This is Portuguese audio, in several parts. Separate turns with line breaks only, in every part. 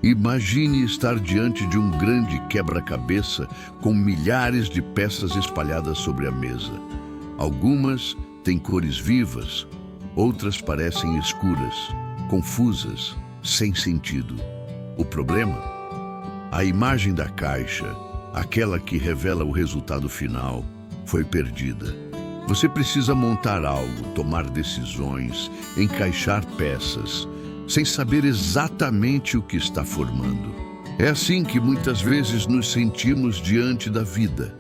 Imagine estar diante de um grande quebra-cabeça com milhares de peças espalhadas sobre a mesa. Algumas têm cores vivas, outras parecem escuras, confusas, sem sentido. O problema? A imagem da caixa, aquela que revela o resultado final, foi perdida. Você precisa montar algo, tomar decisões, encaixar peças, sem saber exatamente o que está formando. É assim que muitas vezes nos sentimos diante da vida.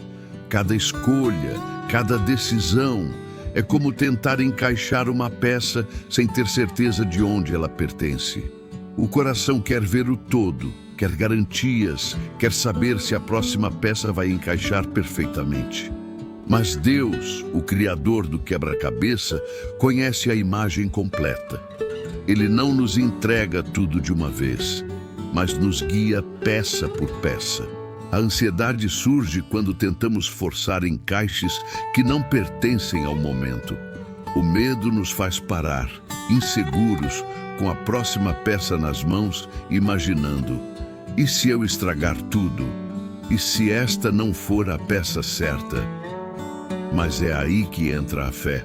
Cada escolha, cada decisão é como tentar encaixar uma peça sem ter certeza de onde ela pertence. O coração quer ver o todo, quer garantias, quer saber se a próxima peça vai encaixar perfeitamente. Mas Deus, o Criador do quebra-cabeça, conhece a imagem completa. Ele não nos entrega tudo de uma vez, mas nos guia peça por peça. A ansiedade surge quando tentamos forçar encaixes que não pertencem ao momento. O medo nos faz parar, inseguros, com a próxima peça nas mãos, imaginando: e se eu estragar tudo? E se esta não for a peça certa? Mas é aí que entra a fé.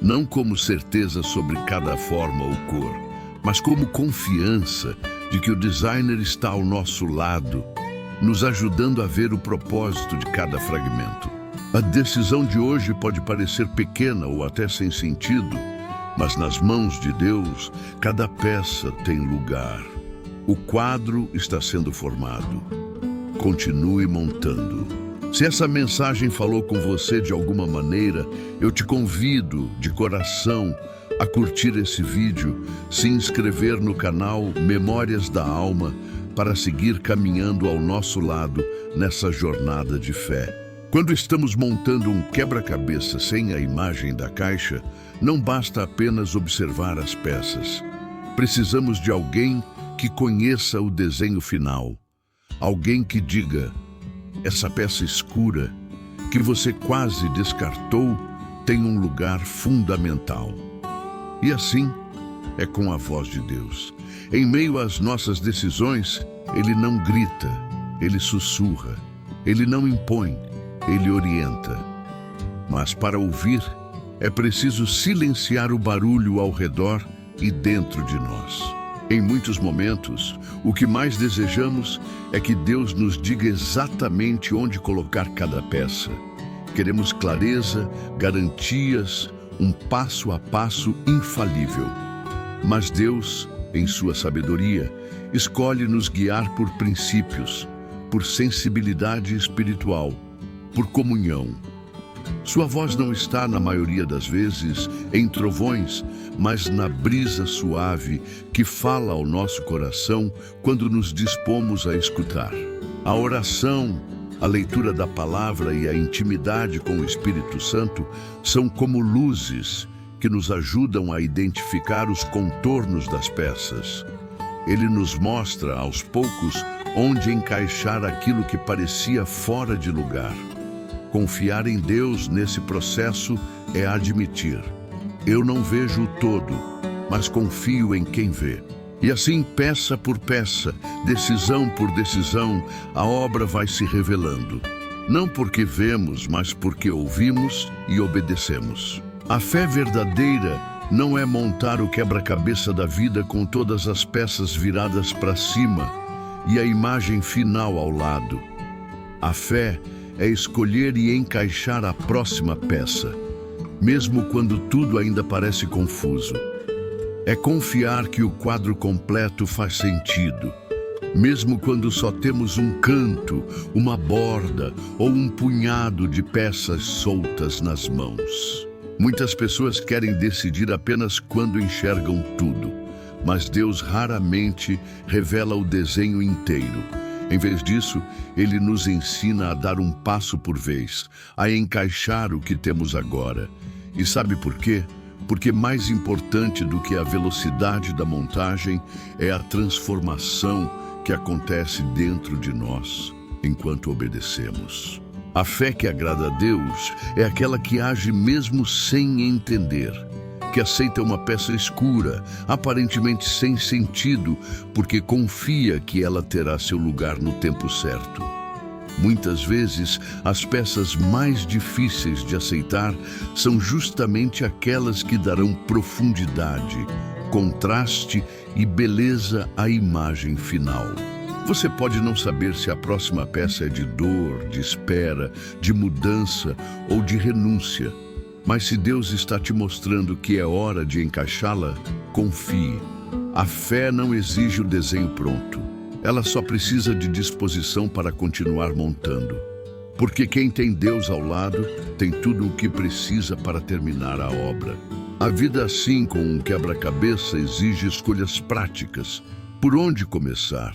Não como certeza sobre cada forma ou cor, mas como confiança de que o designer está ao nosso lado, nos ajudando a ver o propósito de cada fragmento. A decisão de hoje pode parecer pequena ou até sem sentido, mas nas mãos de Deus, cada peça tem lugar. O quadro está sendo formado. Continue montando. Se essa mensagem falou com você de alguma maneira, eu te convido, de coração, a curtir esse vídeo, se inscrever no canal Memórias da Alma, para seguir caminhando ao nosso lado nessa jornada de fé. Quando estamos montando um quebra-cabeça sem a imagem da caixa, não basta apenas observar as peças. Precisamos de alguém que conheça o desenho final. Alguém que diga: essa peça escura, que você quase descartou, tem um lugar fundamental. E assim é com a voz de Deus. Em meio às nossas decisões, Ele não grita, Ele sussurra, Ele não impõe, Ele orienta. Mas para ouvir, é preciso silenciar o barulho ao redor e dentro de nós. Em muitos momentos, o que mais desejamos é que Deus nos diga exatamente onde colocar cada peça. Queremos clareza, garantias, um passo a passo infalível. Mas Deus, em sua sabedoria, escolhe nos guiar por princípios, por sensibilidade espiritual, por comunhão. Sua voz não está, na maioria das vezes, em trovões, mas na brisa suave que fala ao nosso coração quando nos dispomos a escutar. A oração, a leitura da palavra e a intimidade com o Espírito Santo são como luzes que nos ajudam a identificar os contornos das peças. Ele nos mostra, aos poucos, onde encaixar aquilo que parecia fora de lugar. Confiar em Deus nesse processo é admitir: eu não vejo o todo, mas confio em quem vê. E assim, peça por peça, decisão por decisão, a obra vai se revelando. Não porque vemos, mas porque ouvimos e obedecemos. A fé verdadeira não é montar o quebra-cabeça da vida com todas as peças viradas para cima e a imagem final ao lado. A fé é escolher e encaixar a próxima peça, mesmo quando tudo ainda parece confuso. É confiar que o quadro completo faz sentido, mesmo quando só temos um canto, uma borda ou um punhado de peças soltas nas mãos. Muitas pessoas querem decidir apenas quando enxergam tudo, mas Deus raramente revela o desenho inteiro. Em vez disso, Ele nos ensina a dar um passo por vez, a encaixar o que temos agora. E sabe por quê? Porque mais importante do que a velocidade da montagem é a transformação que acontece dentro de nós enquanto obedecemos. A fé que agrada a Deus é aquela que age mesmo sem entender. que aceita uma peça escura, aparentemente sem sentido, porque confia que ela terá seu lugar no tempo certo. Muitas vezes, as peças mais difíceis de aceitar são justamente aquelas que darão profundidade, contraste e beleza à imagem final. Você pode não saber se a próxima peça é de dor, de espera, de mudança ou de renúncia. Mas se Deus está te mostrando que é hora de encaixá-la, confie. A fé não exige o desenho pronto. Ela só precisa de disposição para continuar montando. Porque quem tem Deus ao lado tem tudo o que precisa para terminar a obra. A vida assim com um quebra-cabeça exige escolhas práticas. Por onde começar?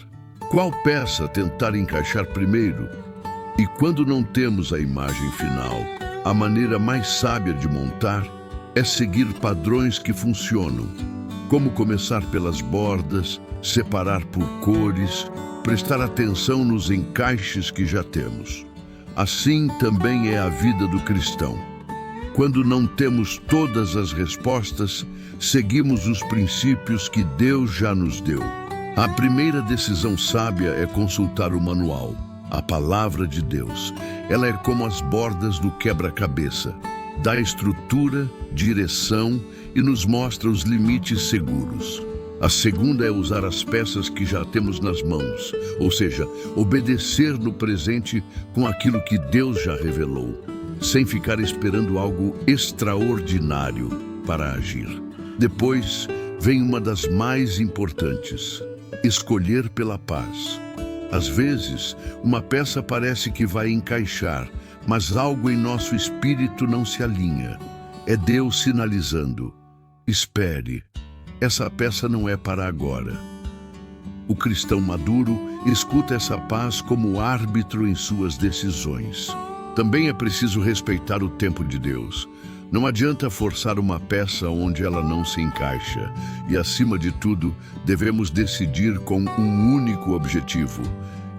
Qual peça tentar encaixar primeiro? E quando não temos a imagem final, a maneira mais sábia de montar é seguir padrões que funcionam. Como começar pelas bordas, separar por cores, prestar atenção nos encaixes que já temos. Assim também é a vida do cristão. Quando não temos todas as respostas, seguimos os princípios que Deus já nos deu. A primeira decisão sábia é consultar o manual, a palavra de Deus. Ela é como as bordas do quebra-cabeça. Dá estrutura, direção e nos mostra os limites seguros. A segunda é usar as peças que já temos nas mãos, ou seja, obedecer no presente com aquilo que Deus já revelou, sem ficar esperando algo extraordinário para agir. Depois vem uma das mais importantes: escolher pela paz. Às vezes, uma peça parece que vai encaixar, mas algo em nosso espírito não se alinha. É Deus sinalizando: espere, essa peça não é para agora. O cristão maduro escuta essa paz como árbitro em suas decisões. Também é preciso respeitar o tempo de Deus. Não adianta forçar uma peça onde ela não se encaixa. E, acima de tudo, devemos decidir com um único objetivo: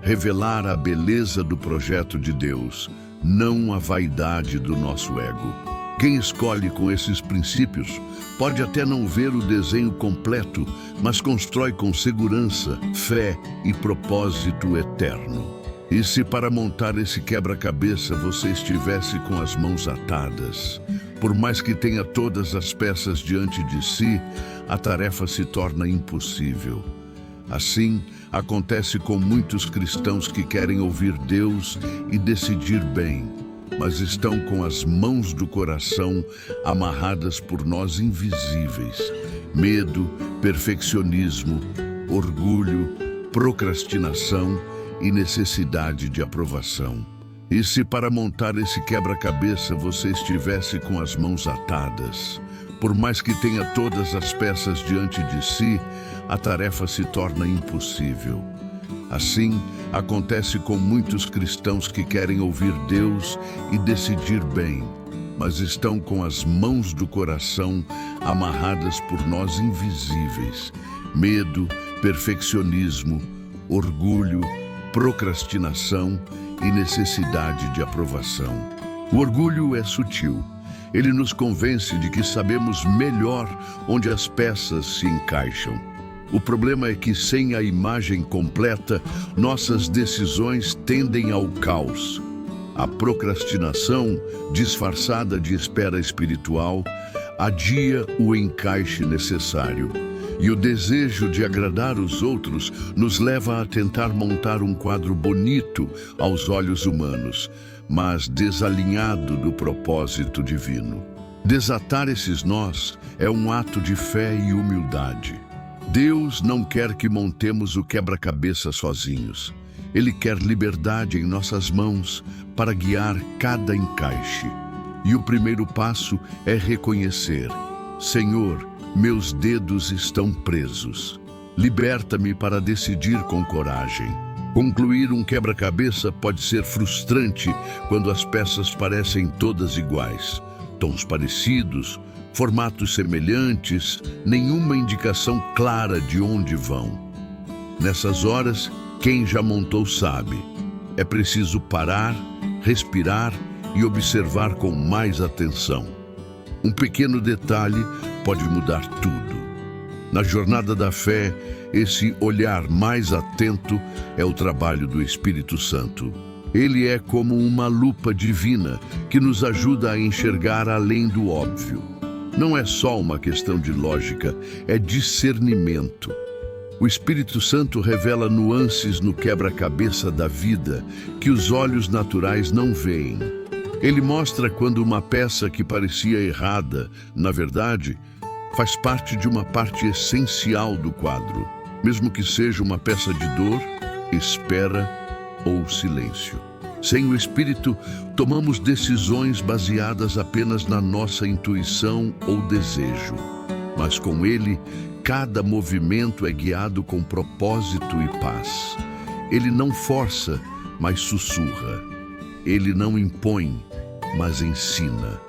revelar a beleza do projeto de Deus, não a vaidade do nosso ego. Quem escolhe com esses princípios pode até não ver o desenho completo, mas constrói com segurança, fé e propósito eterno. E se para montar esse quebra-cabeça você estivesse com as mãos atadas? Por mais que tenha todas as peças diante de si, a tarefa se torna impossível. Assim, acontece com muitos cristãos que querem ouvir Deus e decidir bem, mas estão com as mãos do coração amarradas por nós invisíveis. Medo, perfeccionismo, orgulho, procrastinação e necessidade de aprovação. E se para montar esse quebra-cabeça você estivesse com as mãos atadas? Por mais que tenha todas as peças diante de si, a tarefa se torna impossível. Assim, acontece com muitos cristãos que querem ouvir Deus e decidir bem, mas estão com as mãos do coração amarradas por nós invisíveis. Medo, perfeccionismo, orgulho, procrastinação e necessidade de aprovação. O orgulho é sutil. Ele nos convence de que sabemos melhor onde as peças se encaixam. O problema é que, sem a imagem completa, nossas decisões tendem ao caos. A procrastinação, disfarçada de espera espiritual, adia o encaixe necessário. E o desejo de agradar os outros nos leva a tentar montar um quadro bonito aos olhos humanos, mas desalinhado do propósito divino. Desatar esses nós é um ato de fé e humildade. Deus não quer que montemos o quebra-cabeça sozinhos. Ele quer liberdade em nossas mãos para guiar cada encaixe. E o primeiro passo é reconhecer: Senhor, meus dedos estão presos. Liberta-me para decidir com coragem. Concluir um quebra-cabeça pode ser frustrante quando as peças parecem todas iguais. Tons parecidos, formatos semelhantes, nenhuma indicação clara de onde vão. Nessas horas, quem já montou sabe. É preciso parar, respirar e observar com mais atenção. Um pequeno detalhe pode mudar tudo. Na jornada da fé, esse olhar mais atento é o trabalho do Espírito Santo. Ele é como uma lupa divina que nos ajuda a enxergar além do óbvio. Não é só uma questão de lógica, é discernimento. O Espírito Santo revela nuances no quebra-cabeça da vida que os olhos naturais não veem. Ele mostra quando uma peça que parecia errada, na verdade, faz parte de uma parte essencial do quadro, mesmo que seja uma peça de dor, espera ou silêncio. Sem o Espírito, tomamos decisões baseadas apenas na nossa intuição ou desejo. Mas com ele, cada movimento é guiado com propósito e paz. Ele não força, mas sussurra. Ele não impõe, mas ensina.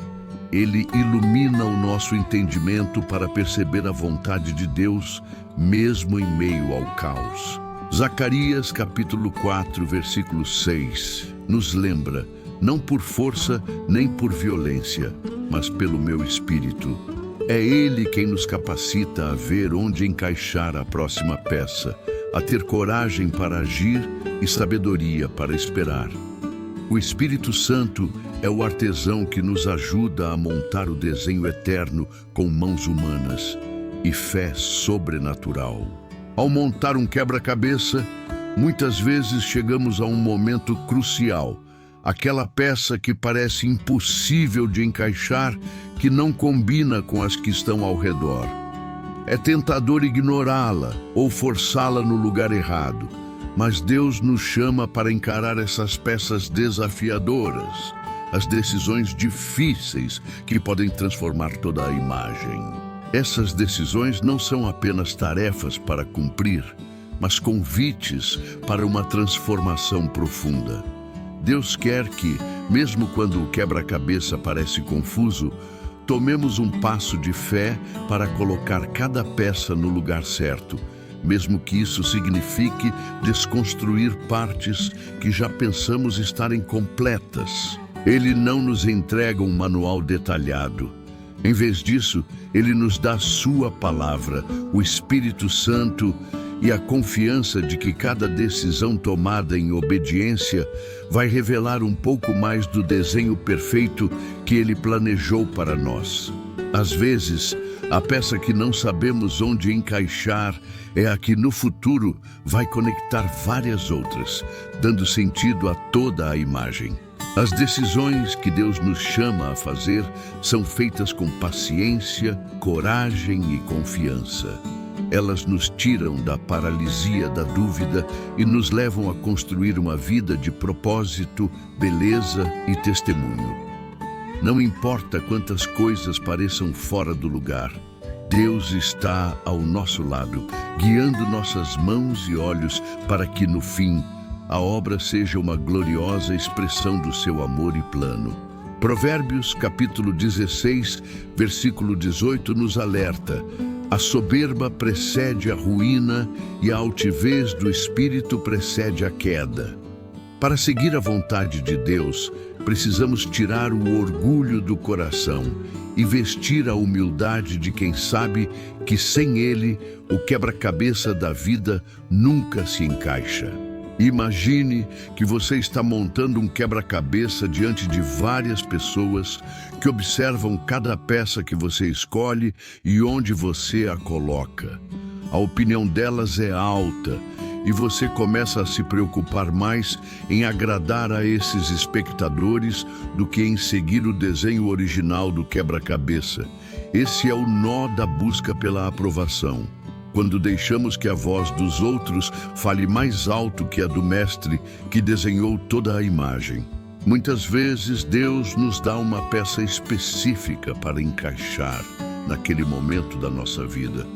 Ele ilumina o nosso entendimento para perceber a vontade de Deus, mesmo em meio ao caos. Zacarias capítulo 4, versículo 6, nos lembra, não por força nem por violência, mas pelo meu Espírito. É Ele quem nos capacita a ver onde encaixar a próxima peça, a ter coragem para agir e sabedoria para esperar. O Espírito Santo é o artesão que nos ajuda a montar o desenho eterno com mãos humanas e fé sobrenatural. Ao montar um quebra-cabeça, muitas vezes chegamos a um momento crucial, aquela peça que parece impossível de encaixar, que não combina com as que estão ao redor. É tentador ignorá-la ou forçá-la no lugar errado, mas Deus nos chama para encarar essas peças desafiadoras, as decisões difíceis que podem transformar toda a imagem. Essas decisões não são apenas tarefas para cumprir, mas convites para uma transformação profunda. Deus quer que, mesmo quando o quebra-cabeça parece confuso, tomemos um passo de fé para colocar cada peça no lugar certo, mesmo que isso signifique desconstruir partes que já pensamos estarem completas. Ele não nos entrega um manual detalhado. Em vez disso, Ele nos dá sua palavra, o Espírito Santo e a confiança de que cada decisão tomada em obediência vai revelar um pouco mais do desenho perfeito que Ele planejou para nós. Às vezes, a peça que não sabemos onde encaixar é a que no futuro vai conectar várias outras, dando sentido a toda a imagem. As decisões que Deus nos chama a fazer são feitas com paciência, coragem e confiança. Elas nos tiram da paralisia da dúvida e nos levam a construir uma vida de propósito, beleza e testemunho. Não importa quantas coisas pareçam fora do lugar, Deus está ao nosso lado, guiando nossas mãos e olhos para que, no fim, a obra seja uma gloriosa expressão do seu amor e plano. Provérbios, capítulo 16, versículo 18, nos alerta: a soberba precede a ruína e a altivez do espírito precede a queda. Para seguir a vontade de Deus, precisamos tirar o orgulho do coração e vestir a humildade de quem sabe que sem Ele, o quebra-cabeça da vida nunca se encaixa. Imagine que você está montando um quebra-cabeça diante de várias pessoas que observam cada peça que você escolhe e onde você a coloca. A opinião delas é alta e você começa a se preocupar mais em agradar a esses espectadores do que em seguir o desenho original do quebra-cabeça. Esse é o nó da busca pela aprovação. Quando deixamos que a voz dos outros fale mais alto que a do mestre que desenhou toda a imagem. Muitas vezes Deus nos dá uma peça específica para encaixar naquele momento da nossa vida,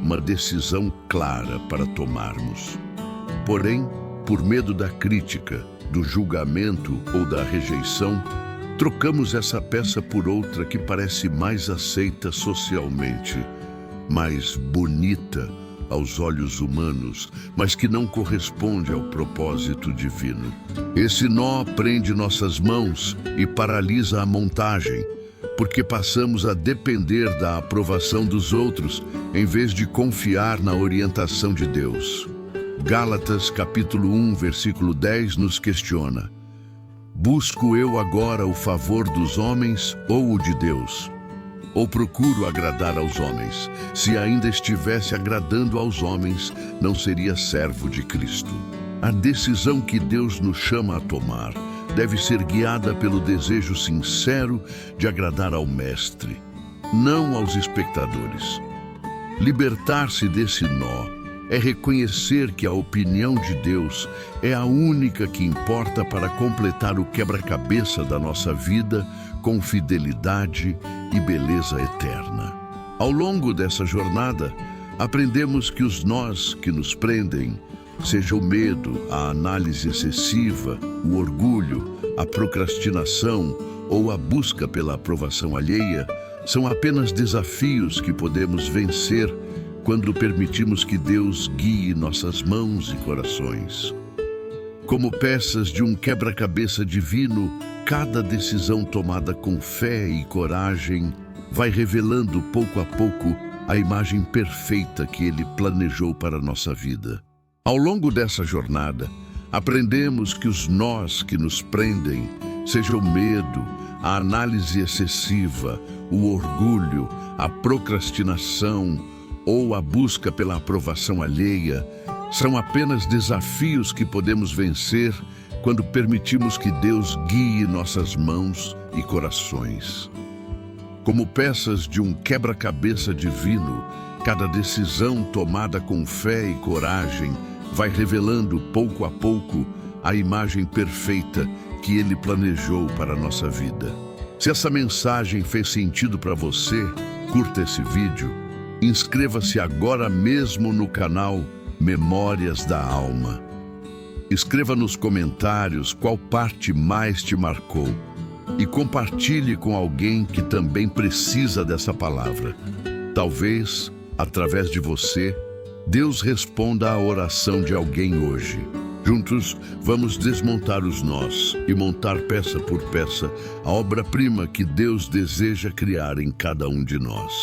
uma decisão clara para tomarmos. Porém, por medo da crítica, do julgamento ou da rejeição, trocamos essa peça por outra que parece mais aceita socialmente, mais bonita aos olhos humanos, mas que não corresponde ao propósito divino. Esse nó prende nossas mãos e paralisa a montagem, porque passamos a depender da aprovação dos outros, em vez de confiar na orientação de Deus. Gálatas capítulo 1, versículo 10 nos questiona: busco eu agora o favor dos homens ou o de Deus? Ou procuro agradar aos homens? Se ainda estivesse agradando aos homens, não seria servo de Cristo. A decisão que Deus nos chama a tomar deve ser guiada pelo desejo sincero de agradar ao Mestre, não aos espectadores. Libertar-se desse nó é reconhecer que a opinião de Deus é a única que importa para completar o quebra-cabeça da nossa vida com fidelidade e beleza eterna. Ao longo dessa jornada, aprendemos que os nós que nos prendem, seja o medo, a análise excessiva, o orgulho, a procrastinação ou a busca pela aprovação alheia, são apenas desafios que podemos vencer quando permitimos que Deus guie nossas mãos e corações. Como peças de um quebra-cabeça divino, cada decisão tomada com fé e coragem vai revelando pouco a pouco a imagem perfeita que Ele planejou para a nossa vida. Ao longo dessa jornada, aprendemos que os nós que nos prendem, seja o medo, a análise excessiva, o orgulho, a procrastinação ou a busca pela aprovação alheia, são apenas desafios que podemos vencer quando permitimos que Deus guie nossas mãos e corações. Como peças de um quebra-cabeça divino, cada decisão tomada com fé e coragem vai revelando pouco a pouco a imagem perfeita que Ele planejou para a nossa vida. Se essa mensagem fez sentido para você, curta esse vídeo, inscreva-se agora mesmo no canal Memórias da Alma. Escreva nos comentários qual parte mais te marcou e compartilhe com alguém que também precisa dessa palavra. Talvez, através de você, Deus responda à oração de alguém hoje. Juntos, vamos desmontar os nós e montar peça por peça a obra-prima que Deus deseja criar em cada um de nós.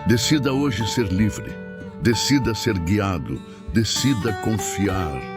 Decida hoje ser livre, decida ser guiado, decida confiar.